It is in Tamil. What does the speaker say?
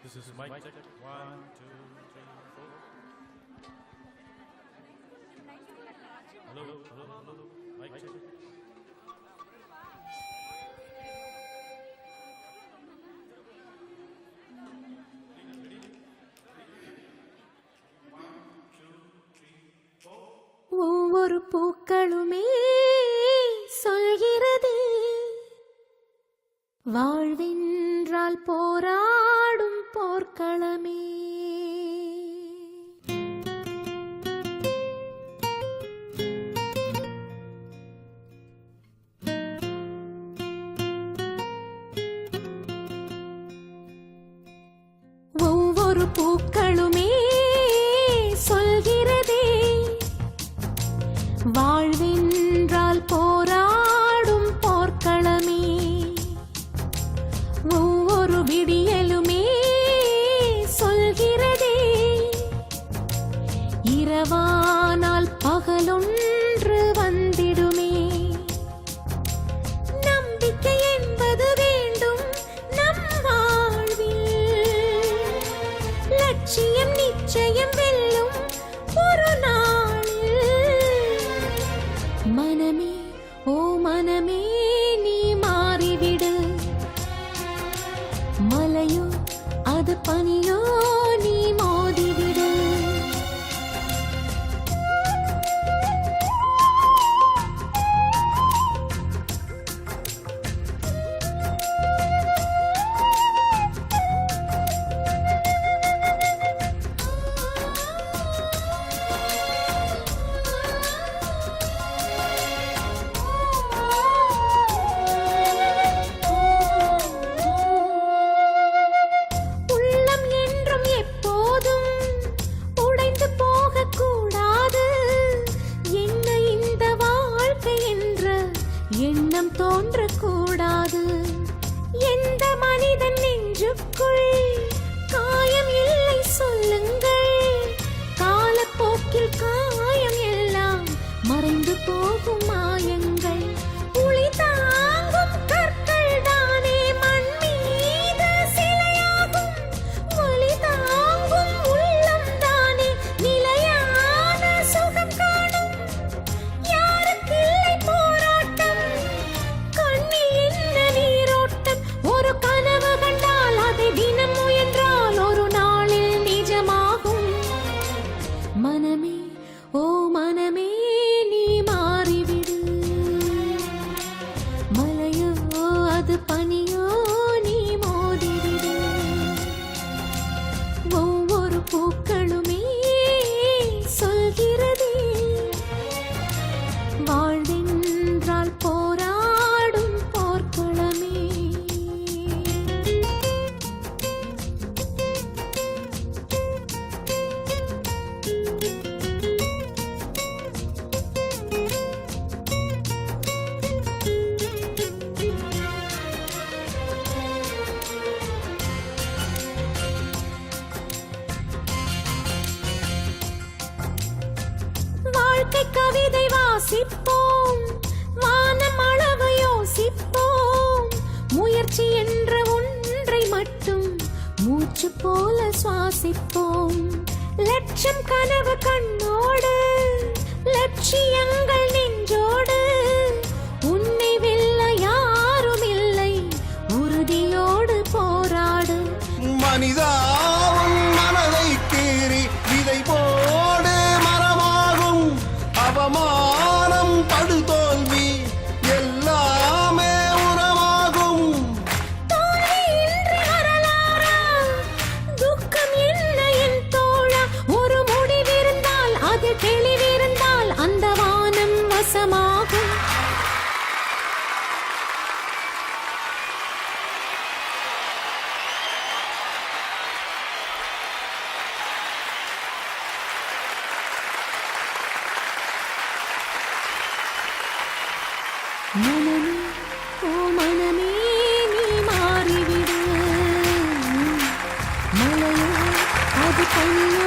This is mic check. 1, 2, 3, 4. Hello, hello, hello. Mic check. ஒவ்வொரு பூக்களுமே சொல்கிறதே வாழ்வென்றால் போராடும் போர்க்களமே. ஒவ்வொரு பூக்களுமே சொல்கிறதே வாழ்வென்றால் போராடும் போர்க்களமே. ஒவ்வொரு விடியலுமே சொல்கிறதே இரவானால் பகலொன்று வந்திடுமே. நம்பிக்கை என்பது வேண்டும் நம் வாழ்வில், லட்சியம் நிச்சயம் வெல்லும் ஒரு நாளில். மனமே ஓ மனமே நீ மாறிவிடு, மலையோ அது பனியோ நீ மோதிவிடு. எண்ணம் தோன்றக்கூடாது. எந்த மனிதன் நெஞ்சுக்குள் காயம் இல்லை சொல்லுங்கள், காலப்போக்கில் காயம் எல்லாம் மறைந்து போகும் மாயங்கள். உளி தாங்கும் கற்கள் தானே மண் மீது சிலையாகும், ஒளி தாங்கும் உள்ளம் தானே நிலையான சுகம் காணும். யாருக்கு இல்லை போராட்டம், கண்ணில் என்ன நீரோட்டம். ஒரு கனவு கண்டால் அதை தினம் முயன்றால் ஒரு நாளில் நிஜமாகும். மனமே ஓ மனமே நீ மாறிவிடு, மலையோ அது பனியோ நீ மோதிவிடு. ஒவ்வொரு பூக்களுமே சொல்கிறதே வாழ்வென்றால் போராடும் போர்க்களமே. வாழ்க்கை கவிதை வாசிப்போம், வானம் அளவு யோசிப்போம். முயற்சி என்ற ஒன்றை மட்டும் மூச்சு போல சுவாசிப்போம். லட்சம் கனவு கண்ணோடு, லட்சியங்கள் நெஞ்சோடு. உன்னை வெல்ல யாரும் இல்லை, உறுதியோடு போராடு. மனிதாவும் மனதை கீறி விதை போடு மரமாகும். அவமானம் படுதோல்வி எல்லாமே உரமாகும். தோல்வியின்றி வரலாறா, துக்கம் என்ன என் தோழா. ஒரு முடிவிருந்தால் அது தெளிவிருந்தால் அந்த வானம் வசமாகும். மனமே ஓ மனமே நீ மாறிவிடு, மலையோ அது பனியோ